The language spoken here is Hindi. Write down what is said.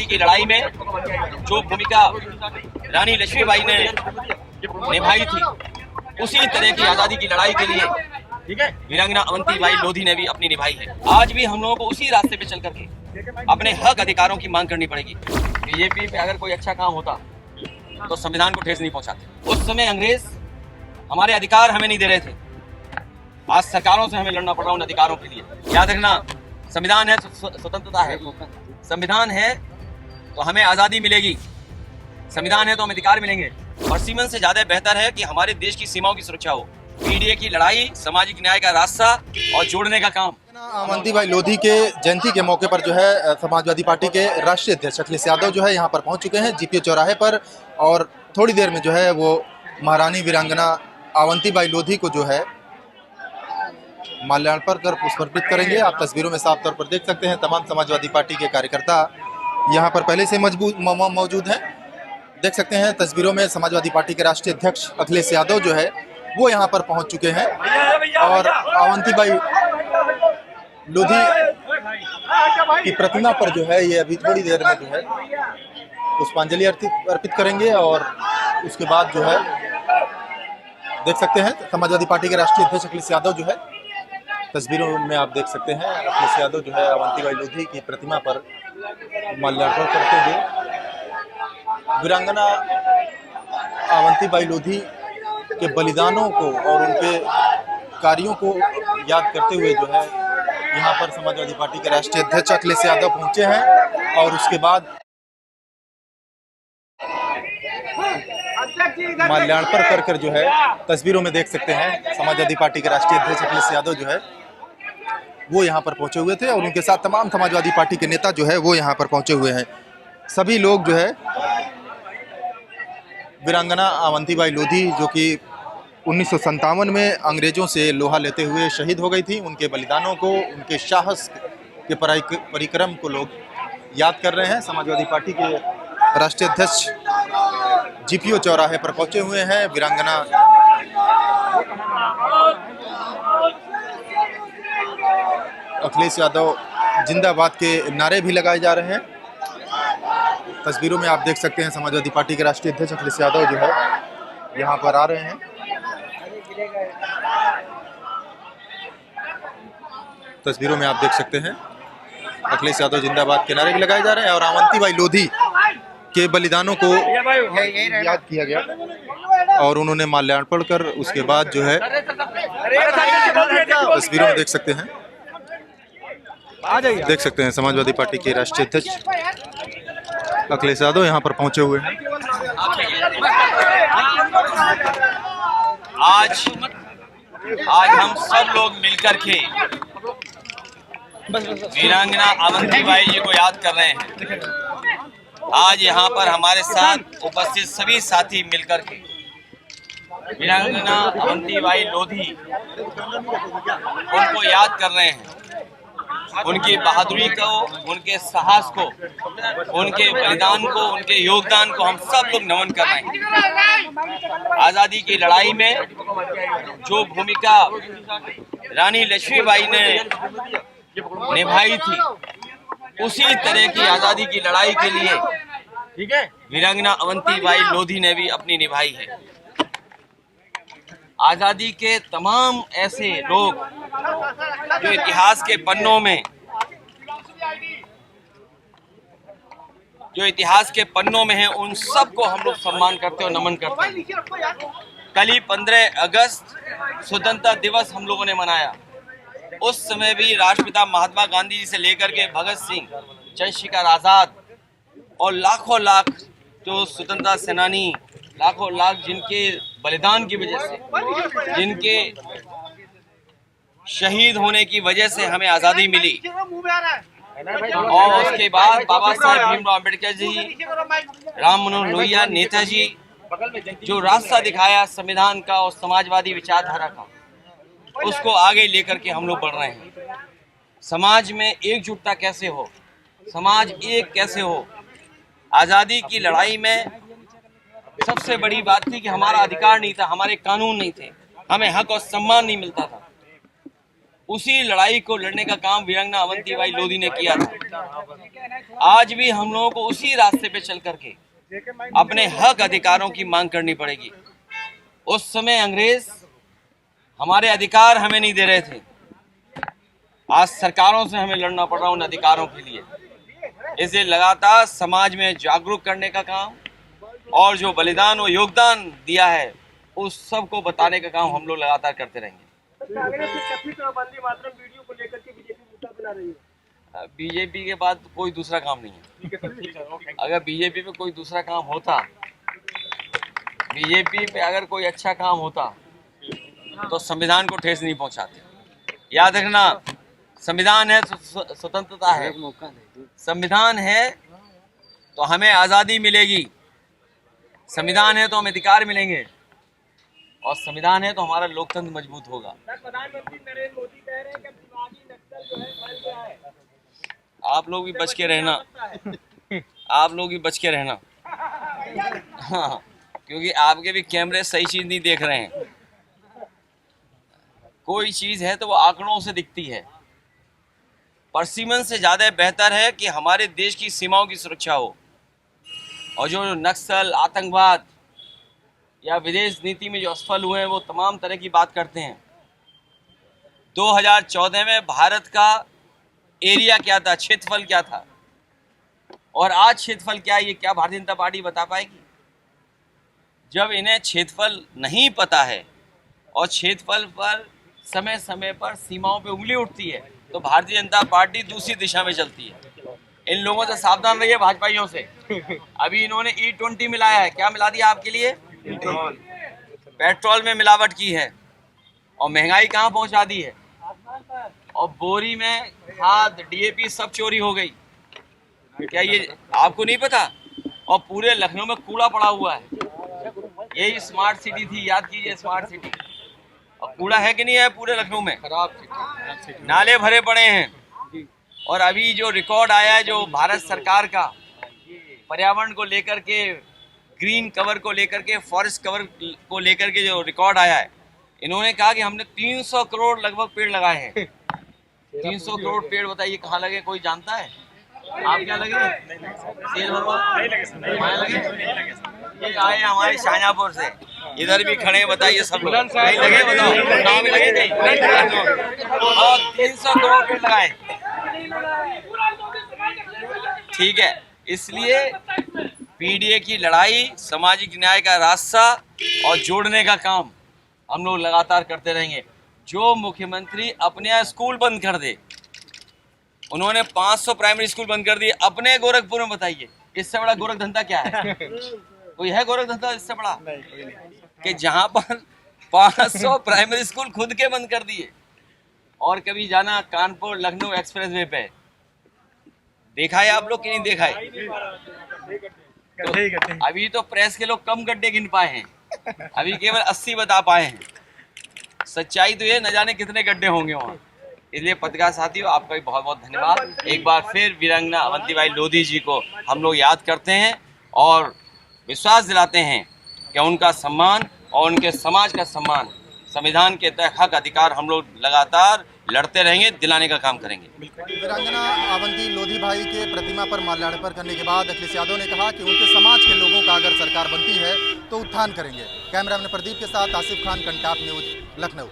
की लड़ाई में जो भूमिका रानी लक्ष्मीबाई ने निभाई थी, उसी तरह की आजादी की लड़ाई के लिए वीरांगना अवंतीबाई लोधी ने भी अपनी निभाई है। आज भी हम लोगों को उसी रास्ते पे चल करके अपने हक अधिकारों की मांग करनी पड़ेगी। बीजेपी पे अगर कोई अच्छा काम होता तो संविधान को ठेस नहीं पहुंचाते। उस समय अंग्रेज हमारे अधिकार हमें नहीं दे रहे थे, आज सरकारों से हमें लड़ना पड़ रहा उन अधिकारों के लिए। याद रखना, संविधान है तो स्वतंत्रता है, संविधान है तो हमें आजादी मिलेगी, संविधान है तो हमें अधिकार मिलेंगे। और सीमन से ज्यादा बेहतर है कि हमारे देश की सीमाओं की सुरक्षा हो। पीडीए की लड़ाई सामाजिक न्याय का रास्ता और जोड़ने का काम। अवंतीबाई लोधी के जयंती के मौके पर जो है समाजवादी पार्टी के राष्ट्रीय अध्यक्ष अखिलेश यादव जो है यहाँ पर पहुंच चुके हैं जीपीओ चौराहे पर, और थोड़ी देर में जो है वो महारानी वीरांगना अवंतीबाई लोधी को जो है माल्यार्पण कर पुष्प अर्पित करेंगे। आप तस्वीरों में साफ तौर पर देख सकते हैं तमाम समाजवादी पार्टी के कार्यकर्ता यहाँ पर पहले से मौजूद हैं। देख सकते हैं तस्वीरों में समाजवादी पार्टी के राष्ट्रीय अध्यक्ष अखिलेश यादव जो है वो यहाँ पर पहुँच चुके हैं, और अवंतीबाई लोधी की प्रतिमा पर जो है ये अभी थोड़ी देर में जो है पुष्पांजलि अर्पित करेंगे। और उसके बाद जो है देख सकते हैं समाजवादी पार्टी के राष्ट्रीय अध्यक्ष अखिलेश यादव जो है, तस्वीरों में आप देख सकते हैं अखिलेश यादव जो है अवंतीबाई लोधी की प्रतिमा पर माल्यार्पण करते हुए वीरांगना अवंतीबाई लोधी के बलिदानों को और उनके कार्यों को याद करते हुए जो है यहाँ पर समाजवादी पार्टी के राष्ट्रीय अध्यक्ष अखिलेश यादव पहुंचे हैं। और उसके बाद माल्यार्पण कर जो है तस्वीरों में देख सकते हैं समाजवादी पार्टी के राष्ट्रीय अध्यक्ष अखिलेश यादव जो है वो यहाँ पर पहुंचे हुए थे, और उनके साथ तमाम समाजवादी पार्टी के नेता जो है वो यहाँ पर पहुंचे हुए हैं। सभी लोग जो है वीरांगना अवंतीबाई लोधी जो कि 1957 में अंग्रेजों से लोहा लेते हुए शहीद हो गई थी, उनके बलिदानों को, उनके साहस के परिक्रम को लोग याद कर रहे हैं। समाजवादी पार्टी के राष्ट्रीय अध्यक्ष जीपीओ चौराहे पर पहुंचे हुए हैं। वीरांगना अखिलेश यादव जिंदाबाद के नारे भी लगाए जा रहे हैं। तस्वीरों में आप देख सकते हैं समाजवादी पार्टी के राष्ट्रीय अध्यक्ष अखिलेश यादव जो है यहाँ पर आ रहे हैं। तस्वीरों में आप देख सकते हैं अखिलेश यादव जिंदाबाद के नारे भी लगाए जा रहे हैं, और अवंतीबाई लोधी के बलिदानों को याद किया गया और उन्होंने माल्यार्पण कर उसके बाद जो है तस्वीरों में देख सकते हैं समाजवादी पार्टी के राष्ट्रीय अध्यक्ष अखिलेश यादव यहाँ पर पहुंचे हुए हैं। आज हम सब लोग मिलकर के वीरांगना अवंतीबाई जी को याद कर रहे हैं। आज यहाँ पर हमारे साथ उपस्थित सभी साथी मिलकर के वीरांगना अवंतीबाई लोधी उनको याद कर रहे हैं, उनकी बहादुरी को, उनके साहस को, उनके बलिदान को, उनके योगदान को हम सब लोग नमन कर रहे हैं। आज़ादी की लड़ाई में जो भूमिका रानी लक्ष्मीबाई ने निभाई थी, उसी तरह की आज़ादी की लड़ाई के लिए वीरांगना अवंतीबाई लोधी ने भी अपनी निभाई है। आज़ादी के तमाम ऐसे लोग जो इतिहास के पन्नों में हैं, उन सबको हम लोग सम्मान करते और नमन करते हैं। कल ही 15 अगस्त स्वतंत्रता दिवस हम लोगों ने मनाया। उस समय भी राष्ट्रपिता महात्मा गांधी जी से लेकर के भगत सिंह, चंद्रशेखर आज़ाद और लाखों लाख जो स्वतंत्रता सेनानी, लाखों लाख जिनके बलिदान की वजह से, जिनके शहीद होने की वजह से हमें आज़ादी मिली, और उसके बाद बाबा साहेब भीमराव अम्बेडकर जी, राम मनोहर लोहिया, नेताजी जो रास्ता दिखाया संविधान का और समाजवादी विचारधारा का, उसको आगे लेकर के हम लोग बढ़ रहे हैं। समाज में एकजुटता कैसे हो, समाज एक कैसे हो। आज़ादी की लड़ाई में सबसे बड़ी बात थी कि हमारा अधिकार नहीं था, हमारे कानून नहीं थे, हमें हक और सम्मान नहीं मिलता था। उसी लड़ाई को लड़ने का काम वीरांगना अवंतीबाई लोधी ने किया था। आज भी हम लोगों को उसी रास्ते पे चल करके अपने हक अधिकारों की मांग करनी पड़ेगी। उस समय अंग्रेज हमारे अधिकार हमें नहीं दे रहे थे, आज सरकारों से हमें लड़ना पड़ रहा उन अधिकारों के लिए। इसे लगातार समाज में जागरूक करने का काम और जो बलिदान और योगदान दिया है उस सब को बताने का काम हम लोग लगातार करते रहेंगे। बीजेपी के बाद कोई दूसरा काम नहीं है। अगर बीजेपी पे कोई दूसरा काम होता, बीजेपी पे अगर कोई अच्छा काम होता तो संविधान को ठेस नहीं पहुंचाते। याद रखना, संविधान है तो स्वतंत्रता है, संविधान है तो हमें आज़ादी मिलेगी, संविधान है तो हमें अधिकार मिलेंगे और संविधान है तो हमारा लोकतंत्र मजबूत होगा। प्रधानमंत्री नरेंद्र मोदी कह रहे हैं कि दिमागी नक्सल जो है फैल गया है। आप लोग भी बच के रहना, आप लोग भी बच के रहना। हाँ, क्योंकि आपके भी कैमरे सही चीज नहीं देख रहे हैं। कोई चीज है तो वो आंकड़ों से दिखती है। परसिमन से ज्यादा बेहतर है कि हमारे देश की सीमाओं की सुरक्षा हो, और जो नक्सल, आतंकवाद या विदेश नीति में जो असफल हुए हैं वो तमाम तरह की बात करते हैं। 2014 में भारत का एरिया क्या था, क्षेत्रफल क्या था, और आज क्षेत्रफल क्या है, ये क्या भारतीय जनता पार्टी बता पाएगी? जब इन्हें क्षेत्रफल नहीं पता है और क्षेत्रफल पर समय समय पर सीमाओं पे उंगली उठती है तो भारतीय जनता पार्टी दूसरी दिशा में चलती है। इन लोगों से सावधान रहिए, भाजपाइयों से। अभी इन्होंने E20 मिलाया है, क्या मिला दिया आपके लिए? पेट्रोल में मिलावट की है और महंगाई कहाँ पहुंचा दी है, और बोरी में खाद, DAP सब चोरी हो गई। क्या ये आपको नहीं पता? और पूरे लखनऊ में कूड़ा पड़ा हुआ है। यही स्मार्ट सिटी थी, याद कीजिए स्मार्ट सिटी। और कूड़ा है कि नहीं है पूरे लखनऊ में? खराब सिटी, नाले भरे पड़े हैं। और अभी जो रिकॉर्ड आया है जो भारत सरकार का पर्यावरण को लेकर के, ग्रीन कवर को लेकर के, फॉरेस्ट कवर को लेकर के जो रिकॉर्ड आया है, इन्होंने कहा कि हमने 300 करोड़ लगभग पेड़ लगाए हैं। 300 करोड़ पेड़, बताइए कहाँ लगे, कोई जानता है? आप क्या लगे? सेल लगे? ये आए हमारे शाहजहांपुर से, इधर भी खड़े, बताइए सब लोग नहीं लगे? बताओ, नाम भी लगे नहीं? और 300 करोड़ पेड़ लगाए, ठीक है। इसलिए PDA की लड़ाई, सामाजिक न्याय का रास्ता और जोड़ने का काम हम लोग लगातार करते रहेंगे। जो मुख्यमंत्री अपने यहाँ स्कूल बंद कर दे, उन्होंने 500 प्राइमरी स्कूल बंद कर दिए अपने गोरखपुर में, बताइए इससे बड़ा गोरख धंधा क्या है? कोई है गोरख धंधा इससे बड़ा? कि जहां पर 500 प्राइमरी स्कूल खुद के बंद कर दिए। और कभी जाना कानपुर लखनऊ एक्सप्रेसवे पे, देखा है आप लोग कि नहीं देखा है? तो अभी तो प्रेस के लोग कम गड्ढे गिन पाए हैं, अभी केवल 80 बता पाए हैं। सच्चाई तो ये न जाने कितने गड्ढे होंगे वहाँ। इसलिए पत्रकार साथियों, आपका भी बहुत बहुत धन्यवाद। एक बार फिर वीरांगना अवंतीबाई लोधी जी को हम लोग याद करते हैं और विश्वास दिलाते हैं कि उनका सम्मान और उनके समाज का सम्मान, संविधान के तहत हक अधिकार हम लोग लगातार लड़ते रहेंगे, दिलाने का काम करेंगे। वीरांगना अवंती लोधी भाई के प्रतिमा पर माल्यार्पण करने के बाद अखिलेश यादव ने कहा कि उनके समाज के लोगों का अगर सरकार बनती है तो उत्थान करेंगे। कैमरामैन प्रदीप के साथ आसिफ खान, कंटाप न्यूज, लखनऊ।